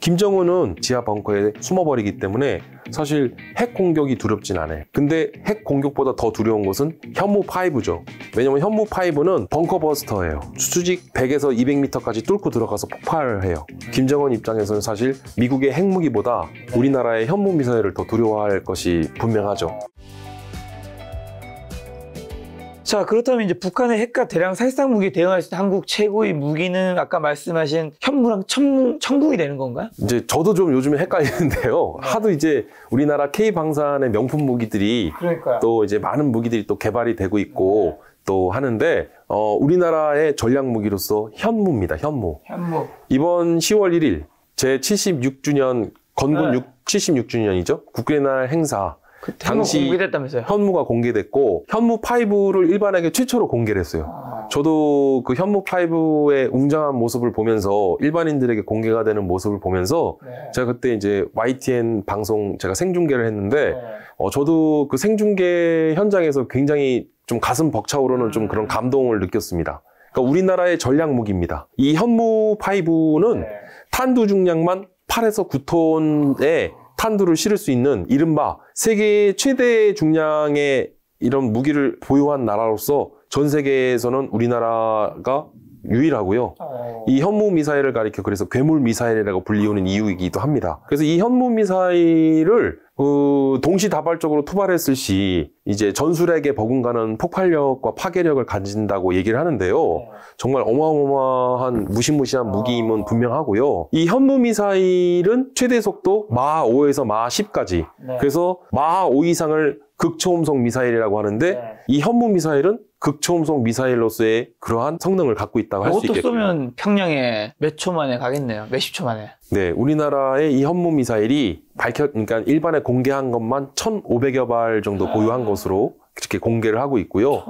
김정은은 지하 벙커에 숨어버리기 때문에 사실 핵 공격이 두렵진 않아요. 근데 핵 공격보다 더 두려운 것은 현무5죠. 왜냐면 현무5는 벙커 버스터예요. 수직 100에서 200m까지 뚫고 들어가서 폭발을 해요. 김정은 입장에서는 사실 미국의 핵무기보다 우리나라의 현무 미사일을 더 두려워할 것이 분명하죠. 자, 그렇다면 이제 북한의 핵과 대량 살상 무기에 대응할 수 있는 한국 최고의 무기는 아까 말씀하신 현무랑 천궁이 되는 건가요? 이제 저도 좀 요즘에 헷갈리는데요. 하도 이제 우리나라 K방산의 명품 무기들이 또 이제 많은 무기들이 또 개발이 되고 있고 또 하는데 우리나라의 전략 무기로서 현무입니다. 현무. 이번 10월 1일 제 76주년 건군 76주년이죠. 국군의 날 행사. 당시 공개됐다면서요? 현무가 공개됐고 현무5를 일반에게 최초로 공개를 했어요. 저도 그 현무5의 웅장한 모습을 보면서 일반인들에게 공개가 되는 모습을 보면서 제가 그때 이제 YTN 방송 제가 생중계를 했는데 저도 그 생중계 현장에서 굉장히 좀 가슴 벅차오르는 좀 그런 감동을 느꼈습니다. 그러니까 우리나라의 전략 무기입니다. 이 현무5는 탄두 중량만 8에서 9톤의 탄두를 실을 수 있는 이른바 세계 최대 중량의 이런 무기를 보유한 나라로서 전 세계에서는 우리나라가 유일하고요. 이 현무 미사일을 가리켜 그래서 괴물 미사일이라고 불리우는 이유이기도 합니다. 그래서 이 현무 미사일을 동시다발적으로 투발했을 시 이제 전술핵에 버금가는 폭발력과 파괴력을 가진다고 얘기를 하는데요. 정말 어마어마한 무시무시한 무기임은 분명하고요. 이 현무 미사일은 최대 속도 마하 5에서 마하 10까지 그래서 마하 5 이상을 극초음속 미사일이라고 하는데 이 현무 미사일은 극초음속 미사일로서의 그러한 성능을 갖고 있다고 할 수 있겠고요. 이것도 쏘면 평양에 몇 초 만에 가겠네요. 몇십 초 만에. 네, 우리나라의 이 현무 미사일이 그러니까 일반에 공개한 것만 1,500여 발 정도 보유한 것으로 이렇게 공개를 하고 있고요.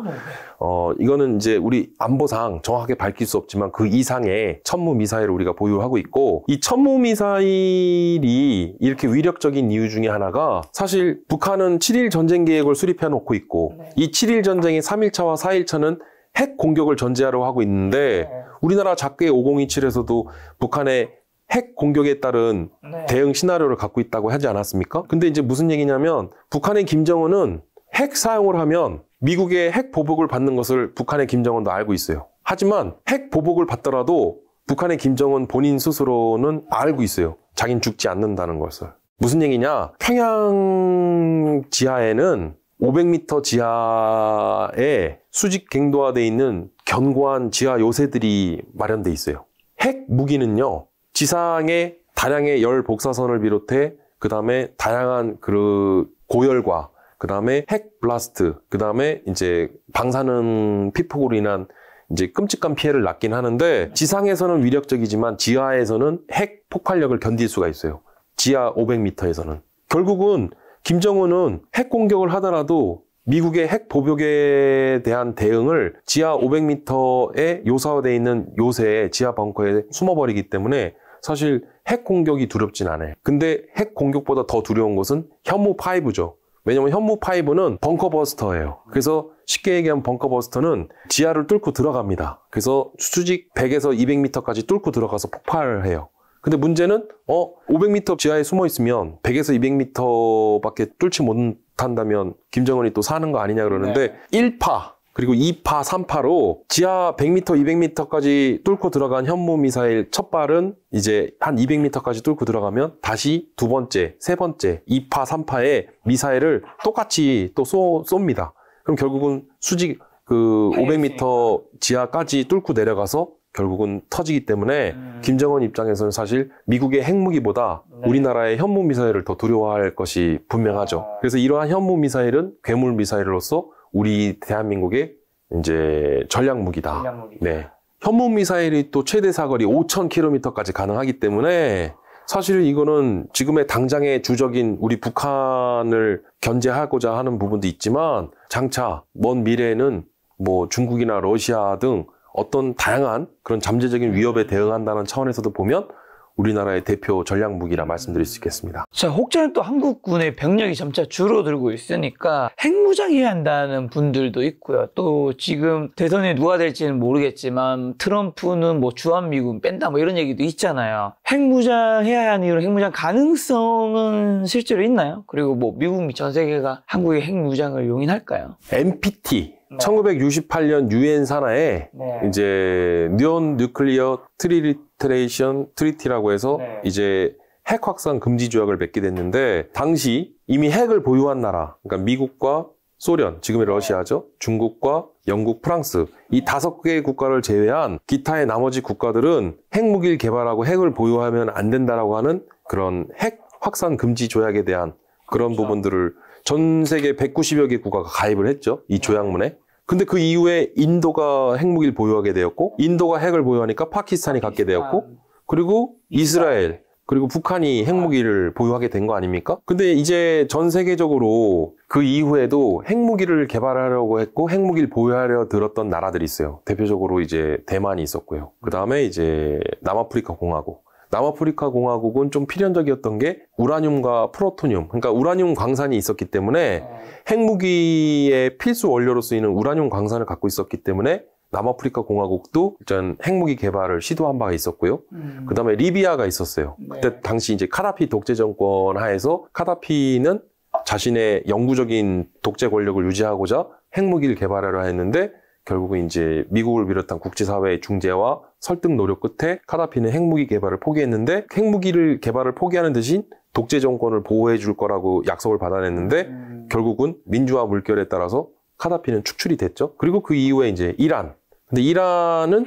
이거는 이제 우리 안보상 정확하게 밝힐 수 없지만 그 이상의 천무 미사일을 우리가 보유하고 있고 이 천무 미사일이 이렇게 위력적인 이유 중에 하나가 사실 북한은 7.1 전쟁 계획을 수립해 놓고 있고 이 7.1 전쟁의 3.1차와 4.1차는 핵 공격을 전제하려고 하고 있는데 우리나라 작게 5027에서도 북한의 핵 공격에 따른 대응 시나리오를 갖고 있다고 하지 않았습니까? 근데 이제 무슨 얘기냐면 북한의 김정은은 핵 사용을 하면 미국의 핵 보복을 받는 것을 북한의 김정은도 알고 있어요. 하지만 핵 보복을 받더라도 북한의 김정은 본인 스스로는 알고 있어요. 자기는 죽지 않는다는 것을. 무슨 얘기냐? 평양 지하에는 500m 지하에 수직 갱도화되어 있는 견고한 지하 요새들이 마련되어 있어요. 핵 무기는요. 지상의 다량의 열 복사선을 비롯해 그 다음에 다양한 그 고열과 그 다음에 핵 블라스트, 그 다음에 이제 방사능 피폭으로 인한 이제 끔찍한 피해를 낳긴 하는데 지상에서는 위력적이지만 지하에서는 핵 폭발력을 견딜 수가 있어요. 지하 500m에서는. 결국은 김정은은 핵 공격을 하더라도 미국의 핵 보복에 대한 대응을 지하 500m에 요사화되어 있는 요새에 지하 벙커에 숨어버리기 때문에 사실 핵 공격이 두렵진 않아요. 근데 핵 공격보다 더 두려운 것은 현무5죠. 왜냐면 현무5는 벙커 버스터예요. 그래서 쉽게 얘기하면 벙커 버스터는 지하를 뚫고 들어갑니다. 그래서 수직 100에서 200m까지 뚫고 들어가서 폭발을 해요. 근데 문제는 500m 지하에 숨어 있으면 100에서 200m밖에 뚫지 못한다면 김정은이 또 사는 거 아니냐 그러는데 1파 그리고 2파, 3파로 지하 100m, 200m까지 뚫고 들어간 현무 미사일 첫 발은 이제 한 200m까지 뚫고 들어가면 다시 두 번째, 세 번째, 2파, 3파의 미사일을 똑같이 또 쏩니다. 그럼 결국은 수직 그 500m 지하까지 뚫고 내려가서 결국은 터지기 때문에 김정은 입장에서는 사실 미국의 핵무기보다 우리나라의 현무 미사일을 더 두려워할 것이 분명하죠. 그래서 이러한 현무 미사일은 괴물 미사일로서 우리 대한민국의 이제 전략 무기다. 네. 현무 미사일이 또 최대 사거리 5,000km까지 가능하기 때문에 사실 이거는 지금의 당장의 주적인 우리 북한을 견제하고자 하는 부분도 있지만 장차 먼 미래에는 뭐 중국이나 러시아 등 어떤 다양한 그런 잠재적인 위협에 대응한다는 차원에서도 보면 우리나라의 대표 전략 무기라 말씀드릴 수 있겠습니다. 자, 혹자는 또 한국군의 병력이 점차 줄어들고 있으니까 핵무장해야 한다는 분들도 있고요. 또 지금 대선에 누가 될지는 모르겠지만 트럼프는 뭐 주한미군 뺀다 뭐 이런 얘기도 있잖아요. 핵무장해야 하는 이유로 핵무장 가능성은 실제로 있나요? 그리고 뭐 미국 및 전 세계가 한국의 핵무장을 용인할까요? NPT 1968년 유엔 산하에 이제 뉴온 뉴클리어 트리리테레이션 트리티라고 해서 이제 핵 확산 금지 조약을 맺게 됐는데, 당시 이미 핵을 보유한 나라, 그러니까 미국과 소련, 지금의 러시아죠, 중국과 영국, 프랑스, 이 5개의 국가를 제외한 기타의 나머지 국가들은 핵무기를 개발하고 핵을 보유하면 안 된다라고 하는 그런 핵 확산 금지 조약에 대한 그런 부분들을 전 세계 190여 개 국가가 가입을 했죠, 이 조약문에. 근데 그 이후에 인도가 핵무기를 보유하게 되었고, 인도가 핵을 보유하니까 파키스탄이 갖게 되었고, 그리고 이스라엘, 그리고 북한이 핵무기를 보유하게 된 거 아닙니까? 근데 이제 전 세계적으로 그 이후에도 핵무기를 개발하려고 했고 핵무기를 보유하려 들었던 나라들이 있어요. 대표적으로 이제 대만이 있었고요. 그 다음에 이제 남아프리카 공화국. 남아프리카 공화국은 좀 필연적이었던 게 우라늄과 프로토늄, 그러니까 우라늄 광산이 있었기 때문에 핵무기의 필수 원료로 쓰이는 우라늄 광산을 갖고 있었기 때문에 남아프리카 공화국도 일단 핵무기 개발을 시도한 바가 있었고요. 그 다음에 리비아가 있었어요. 그때 당시 이제 카다피 독재 정권 하에서 카다피는 자신의 영구적인 독재 권력을 유지하고자 핵무기를 개발하려 했는데, 결국은 이제 미국을 비롯한 국제사회의 중재와 설득 노력 끝에 카다피는 핵무기 개발을 포기했는데, 핵무기를 개발을 포기하는 대신 독재 정권을 보호해 줄 거라고 약속을 받아냈는데 결국은 민주화 물결에 따라서 카다피는 축출이 됐죠. 그리고 그 이후에 이제 이란. 근데 이란은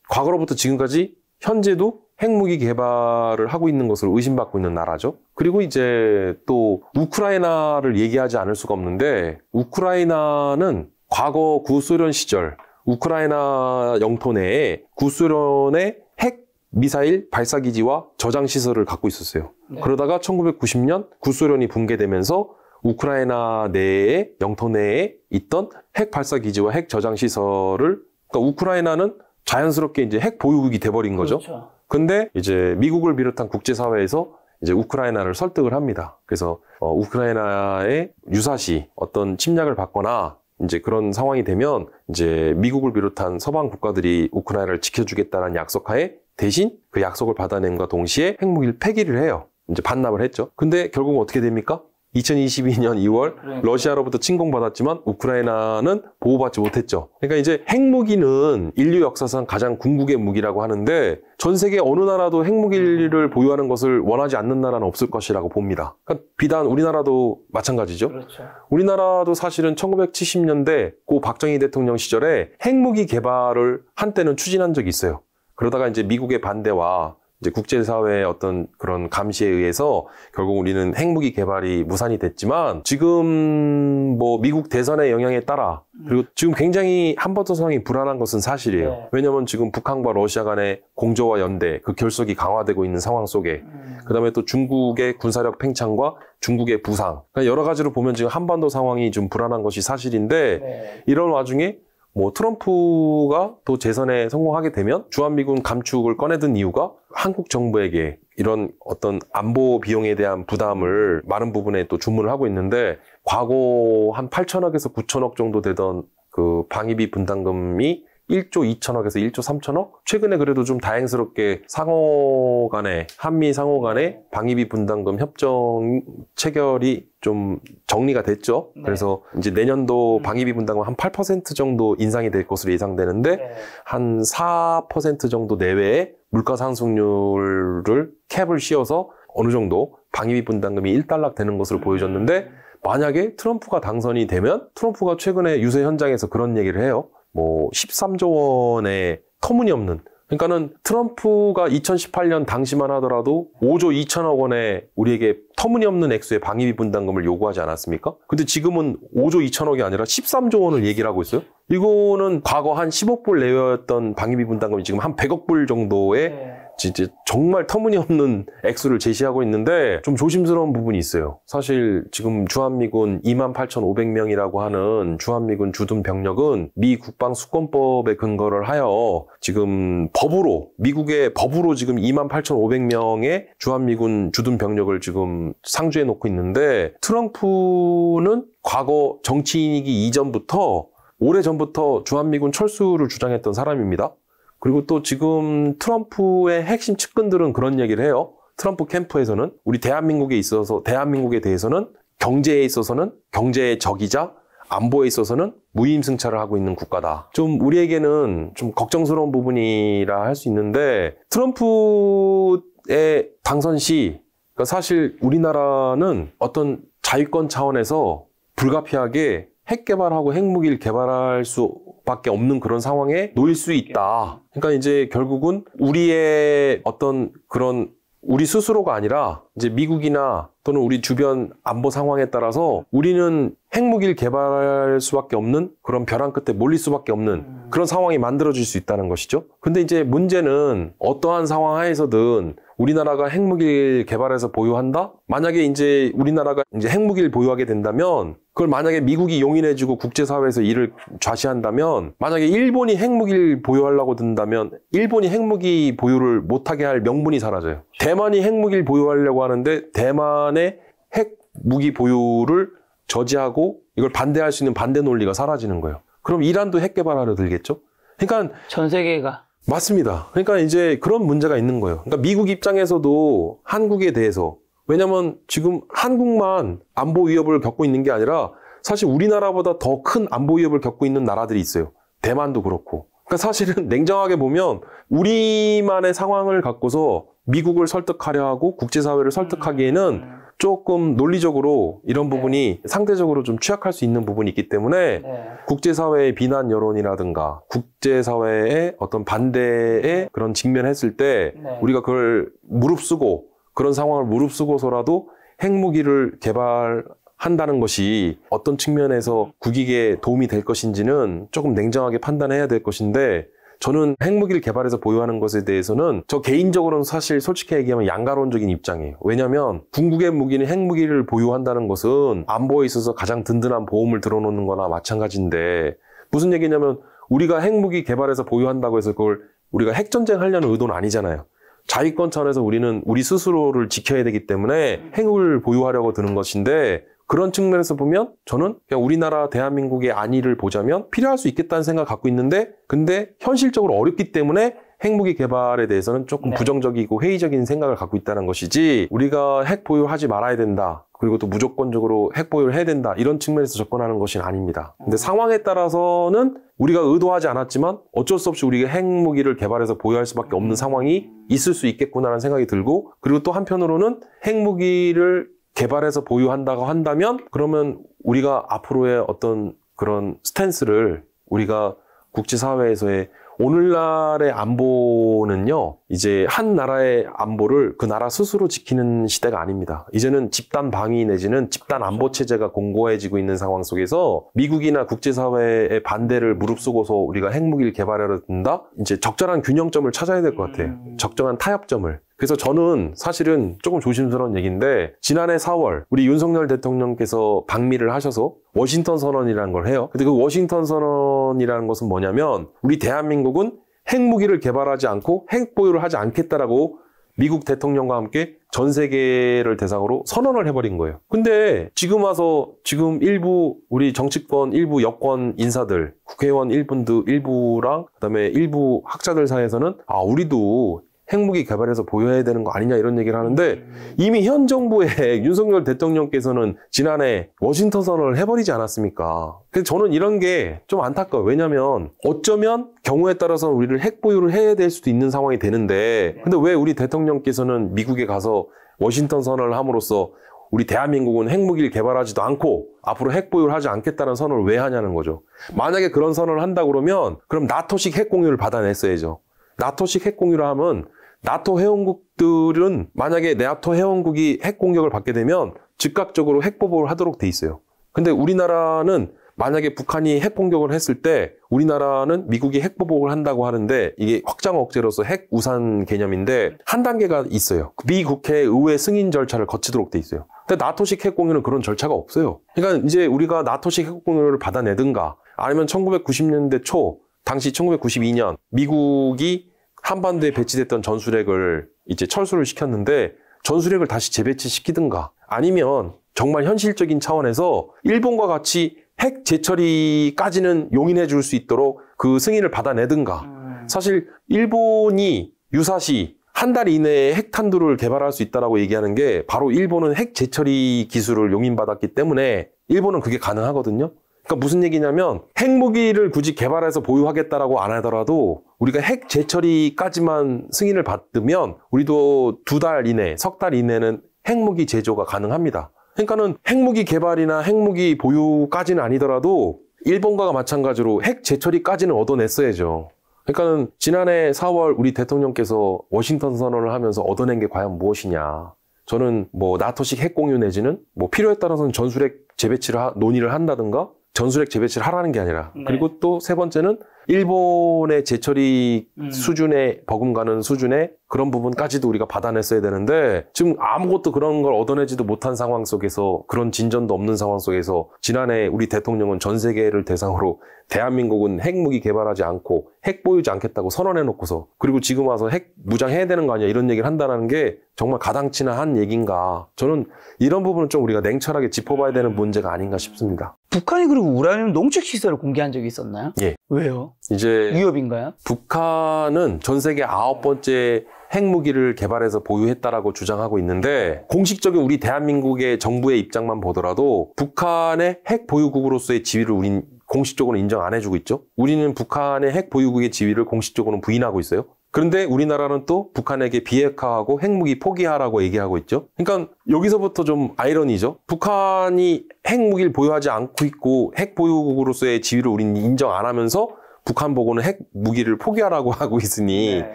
과거로부터 지금까지 현재도 핵무기 개발을 하고 있는 것으로 의심받고 있는 나라죠. 그리고 이제 또 우크라이나를 얘기하지 않을 수가 없는데, 우크라이나는 과거 구소련 시절 우크라이나 영토 내에 구소련의 핵 미사일 발사기지와 저장시설을 갖고 있었어요. 그러다가 1990년 구소련이 붕괴되면서 우크라이나 내에 영토 내에 있던 핵 발사기지와 핵 저장시설을, 그러니까 우크라이나는 자연스럽게 이제 핵 보유국이 돼버린 거죠. 그렇죠. 근데 이제 미국을 비롯한 국제사회에서 이제 우크라이나를 설득을 합니다. 그래서 우크라이나의 유사시 어떤 침략을 받거나 이제 그런 상황이 되면 이제 미국을 비롯한 서방 국가들이 우크라이나를 지켜주겠다는 약속하에 대신 그 약속을 받아낸과 동시에 핵무기를 폐기를 해요. 이제 반납을 했죠. 근데 결국은 어떻게 됩니까? 2022년 2월 러시아로부터 침공받았지만 우크라이나는 보호받지 못했죠. 그러니까 이제 핵무기는 인류 역사상 가장 궁극의 무기라고 하는데, 전 세계 어느 나라도 핵무기를 보유하는 것을 원하지 않는 나라는 없을 것이라고 봅니다. 그러니까 비단 우리나라도 마찬가지죠. 그렇죠. 우리나라도 사실은 1970년대 고 박정희 대통령 시절에 핵무기 개발을 한때는 추진한 적이 있어요. 그러다가 이제 미국의 반대와 이제 국제사회의 어떤 그런 감시에 의해서 결국 우리는 핵무기 개발이 무산이 됐지만, 지금 뭐 미국 대선의 영향에 따라, 그리고 지금 굉장히 한반도 상황이 불안한 것은 사실이에요. 왜냐하면 지금 북한과 러시아 간의 공조와 연대, 그 결속이 강화되고 있는 상황 속에, 그 다음에 또 중국의 군사력 팽창과 중국의 부상, 그러니까 여러 가지로 보면 지금 한반도 상황이 좀 불안한 것이 사실인데, 이런 와중에 뭐 트럼프가 또 재선에 성공하게 되면 주한미군 감축을 꺼내든 이유가 한국 정부에게 이런 어떤 안보 비용에 대한 부담을 많은 부분에 또 주문을 하고 있는데, 과거 한 8천억에서 9천억 정도 되던 그 방위비 분담금이 1조 2천억에서 1조 3천억? 최근에 그래도 좀 다행스럽게 상호 간에, 한미 상호 간에 방위비 분담금 협정 체결이 좀 정리가 됐죠. 그래서 이제 내년도 방위비 분담금 한 8% 정도 인상이 될 것으로 예상되는데, 한 4% 정도 내외의 물가 상승률을 캡을 씌워서 어느 정도 방위비 분담금이 일단락 되는 것으로 보여졌는데, 만약에 트럼프가 당선이 되면, 트럼프가 최근에 유세 현장에서 그런 얘기를 해요. 뭐 13조 원의 터무니없는, 그러니까는 트럼프가 2018년 당시만 하더라도 5조 2천억 원의 우리에게 터무니없는 액수의 방위비 분담금을 요구하지 않았습니까? 근데 지금은 5조 2천억이 아니라 13조 원을 얘기를 하고 있어요. 이거는 과거 한 10억 불 내외였던 방위비 분담금이 지금 한 100억 불 정도의 진짜 정말 터무니없는 액수를 제시하고 있는데 좀 조심스러운 부분이 있어요. 사실 지금 주한미군 28,500명이라고 하는 주한미군 주둔 병력은 미 국방수권법에 근거를 하여 지금 법으로, 미국의 법으로 지금 28,500명의 주한미군 주둔 병력을 지금 상주해 놓고 있는데, 트럼프는 과거 정치인이기 이전부터, 오래전부터 주한미군 철수를 주장했던 사람입니다. 그리고 또 지금 트럼프의 핵심 측근들은 그런 얘기를 해요. 트럼프 캠프에서는 우리 대한민국에 있어서, 대한민국에 대해서는 경제에 있어서는 경제의 적이자 안보에 있어서는 무임승차를 하고 있는 국가다. 좀 우리에게는 좀 걱정스러운 부분이라 할 수 있는데, 트럼프의 당선 시 그러니까 사실 우리나라는 어떤 자위권 차원에서 불가피하게 핵 개발하고 핵무기를 개발할 수밖에 없는 그런 상황에 놓일 수 있다. 그러니까 이제 결국은 우리의 어떤 그런 우리 스스로가 아니라 이제 미국이나 또는 우리 주변 안보 상황에 따라서 우리는 핵무기를 개발할 수밖에 없는 그런 벼랑 끝에 몰릴 수밖에 없는 그런 상황이 만들어질 수 있다는 것이죠. 근데 이제 문제는 어떠한 상황 하에서든 우리나라가 핵무기를 개발해서 보유한다? 만약에 이제 우리나라가 이제 핵무기를 보유하게 된다면, 그걸 만약에 미국이 용인해주고 국제사회에서 이를 좌시한다면, 만약에 일본이 핵무기를 보유하려고 든다면 일본이 핵무기 보유를 못하게 할 명분이 사라져요. 대만이 핵무기를 보유하려고 하는데 대만의 핵무기 보유를 저지하고 이걸 반대할 수 있는 반대 논리가 사라지는 거예요. 그럼 이란도 핵 개발하려 들겠죠? 그러니까 전 세계가. 맞습니다. 그러니까 이제 그런 문제가 있는 거예요. 그러니까 미국 입장에서도 한국에 대해서, 왜냐면 지금 한국만 안보 위협을 겪고 있는 게 아니라 사실 우리나라보다 더 큰 안보 위협을 겪고 있는 나라들이 있어요. 대만도 그렇고. 그러니까 사실은 냉정하게 보면 우리만의 상황을 갖고서 미국을 설득하려 하고 국제사회를 설득하기에는 조금 논리적으로 이런 부분이 상대적으로 좀 취약할 수 있는 부분이 있기 때문에 국제사회의 비난 여론이라든가 국제사회의 어떤 반대에 그런 직면했을 때 우리가 그걸 무릅쓰고, 그런 상황을 무릅쓰고서라도 핵무기를 개발한다는 것이 어떤 측면에서 국익에 도움이 될 것인지는 조금 냉정하게 판단해야 될 것인데, 저는 핵무기를 개발해서 보유하는 것에 대해서는 저 개인적으로는 사실 솔직히 얘기하면 양가론적인 입장이에요. 왜냐하면 궁극의 무기는 핵무기를 보유한다는 것은 안보에 있어서 가장 든든한 보험을 들어놓는 거나 마찬가지인데, 무슨 얘기냐면 우리가 핵무기 개발해서 보유한다고 해서 그걸 우리가 핵전쟁 하려는 의도는 아니잖아요. 자위권 차원에서 우리는 우리 스스로를 지켜야 되기 때문에 핵을 보유하려고 드는 것인데, 그런 측면에서 보면 저는 그냥 우리나라 대한민국의 안위를 보자면 필요할 수 있겠다는 생각을 갖고 있는데, 근데 현실적으로 어렵기 때문에 핵무기 개발에 대해서는 조금 부정적이고 회의적인 생각을 갖고 있다는 것이지, 우리가 핵 보유하지 말아야 된다, 그리고 또 무조건적으로 핵 보유를 해야 된다, 이런 측면에서 접근하는 것은 아닙니다. 근데 상황에 따라서는 우리가 의도하지 않았지만 어쩔 수 없이 우리가 핵무기를 개발해서 보유할 수밖에 없는 상황이 있을 수 있겠구나라는 생각이 들고, 그리고 또 한편으로는 핵무기를 개발해서 보유한다고 한다면 그러면 우리가 앞으로의 어떤 그런 스탠스를 우리가 국제사회에서의 오늘날의 안보는요, 이제 한 나라의 안보를 그 나라 스스로 지키는 시대가 아닙니다. 이제는 집단 방위 내지는 집단 안보 체제가 공고해지고 있는 상황 속에서 미국이나 국제사회의 반대를 무릅쓰고서 우리가 핵무기를 개발하려 든다? 이제 적절한 균형점을 찾아야 될 것 같아요. 적정한 타협점을. 그래서 저는 사실은 조금 조심스러운 얘기인데, 지난해 4월 우리 윤석열 대통령께서 방미를 하셔서 워싱턴 선언이라는 걸 해요. 근데 그 워싱턴 선언이라는 것은 뭐냐면, 우리 대한민국은 핵무기를 개발하지 않고 핵 보유를 하지 않겠다라고 미국 대통령과 함께 전 세계를 대상으로 선언을 해버린 거예요. 근데 지금 와서 지금 일부 우리 정치권 일부 여권 인사들, 국회의원 일부랑 그다음에 일부 학자들 사이에서는 우리도 핵무기 개발해서 보유해야 되는 거 아니냐 이런 얘기를 하는데, 이미 현 정부의 윤석열 대통령께서는 지난해 워싱턴 선언을 해버리지 않았습니까? 그래서 저는 이런 게 좀 안타까워요. 왜냐면 어쩌면 경우에 따라서 우리를 핵 보유를 해야 될 수도 있는 상황이 되는데, 근데 왜 우리 대통령께서는 미국에 가서 워싱턴 선언을 함으로써 우리 대한민국은 핵무기를 개발하지도 않고 앞으로 핵 보유를 하지 않겠다는 선언을 왜 하냐는 거죠. 만약에 그런 선언을 한다 그러면 그럼 나토식 핵 공유를 받아냈어야죠. 나토식 핵 공유를 하면 나토 회원국들은 만약에 나토 회원국이 핵 공격을 받게 되면 즉각적으로 핵 보복을 하도록 돼 있어요. 근데 우리나라는 만약에 북한이 핵 공격을 했을 때 우리나라는 미국이 핵 보복을 한다고 하는데 이게 확장 억제로서 핵 우산 개념인데 한 단계가 있어요. 미 국회 의회 승인 절차를 거치도록 돼 있어요. 근데 나토식 핵 공유는 그런 절차가 없어요. 그러니까 이제 우리가 나토식 핵 공유를 받아내든가 아니면 1990년대 초 당시 1992년 미국이 한반도에 배치됐던 전술핵을 이제 철수를 시켰는데 전술핵을 다시 재배치시키든가 아니면 정말 현실적인 차원에서 일본과 같이 핵 재처리까지는 용인해 줄 수 있도록 그 승인을 받아내든가. 사실 일본이 유사시 한 달 이내에 핵탄두를 개발할 수 있다라고 얘기하는 게 바로 일본은 핵 재처리 기술을 용인받았기 때문에 일본은 그게 가능하거든요. 그러니까 무슨 얘기냐면 핵무기를 굳이 개발해서 보유하겠다라고 안 하더라도 우리가 핵 재처리까지만 승인을 받으면 우리도 2달 이내, 석 달 이내는 핵무기 제조가 가능합니다. 그러니까는 핵무기 개발이나 핵무기 보유까지는 아니더라도 일본과 마찬가지로 핵 재처리까지는 얻어냈어야죠. 그러니까는 지난해 4월 우리 대통령께서 워싱턴 선언을 하면서 얻어낸 게 과연 무엇이냐. 저는 뭐 나토식 핵 공유 내지는 뭐 필요에 따라서는 전술핵 재배치를 논의를 한다든가 전술핵 재배치를 하라는 게 아니라 네. 그리고 또 세 번째는 일본의 재처리 수준에 버금가는 수준의 그런 부분까지도 우리가 받아냈어야 되는데 지금 아무것도 그런 걸 얻어내지도 못한 상황 속에서 그런 진전도 없는 상황 속에서 지난해 우리 대통령은 전 세계를 대상으로 대한민국은 핵무기 개발하지 않고 핵 보유지 않겠다고 선언해놓고서 그리고 지금 와서 핵 무장해야 되는 거 아니야 이런 얘기를 한다는 게 정말 가당치나 한 얘기인가. 저는 이런 부분은 좀 우리가 냉철하게 짚어봐야 되는 문제가 아닌가 싶습니다. 북한이 그리고 우라늄 농축 시설을 공개한 적이 있었나요? 예. 왜요? 이제 위협인가요? 북한은 전 세계 9번째 핵무기를 개발해서 보유했다라고 주장하고 있는데 공식적인 우리 대한민국의 정부의 입장만 보더라도 북한의 핵 보유국으로서의 지위를 우린 공식적으로 인정 안 해주고 있죠. 우리는 북한의 핵 보유국의 지위를 공식적으로는 부인하고 있어요. 그런데 우리나라는 또 북한에게 비핵화하고 핵무기 포기하라고 얘기하고 있죠. 그러니까 여기서부터 좀 아이러니죠. 북한이 핵무기를 보유하지 않고 있고 핵 보유국으로서의 지위를 우리는 인정 안 하면서 북한 보고는 핵무기를 포기하라고 하고 있으니 네.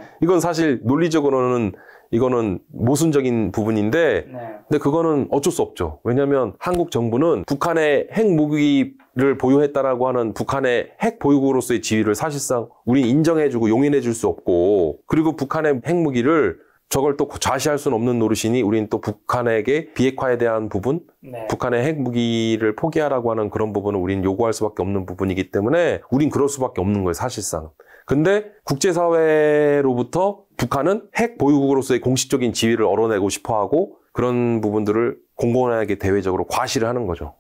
이건 사실 논리적으로는 이거는 모순적인 부분인데 네. 근데 그거는 어쩔 수 없죠. 왜냐하면 한국 정부는 북한의 핵무기를 보유했다라고 하는 북한의 핵 보유국으로서의 지위를 사실상 우린 인정해주고 용인해줄 수 없고 그리고 북한의 핵무기를 저걸 또 좌시할 수는 없는 노릇이니 우린 또 북한에게 비핵화에 대한 부분 네. 북한의 핵무기를 포기하라고 하는 그런 부분은 우린 요구할 수밖에 없는 부분이기 때문에 우린 그럴 수밖에 없는 거예요 사실상. 근데 국제사회로부터 북한은 핵 보유국으로서의 공식적인 지위를 얻어내고 싶어하고 그런 부분들을 공공연하게 대외적으로 과시를 하는 거죠.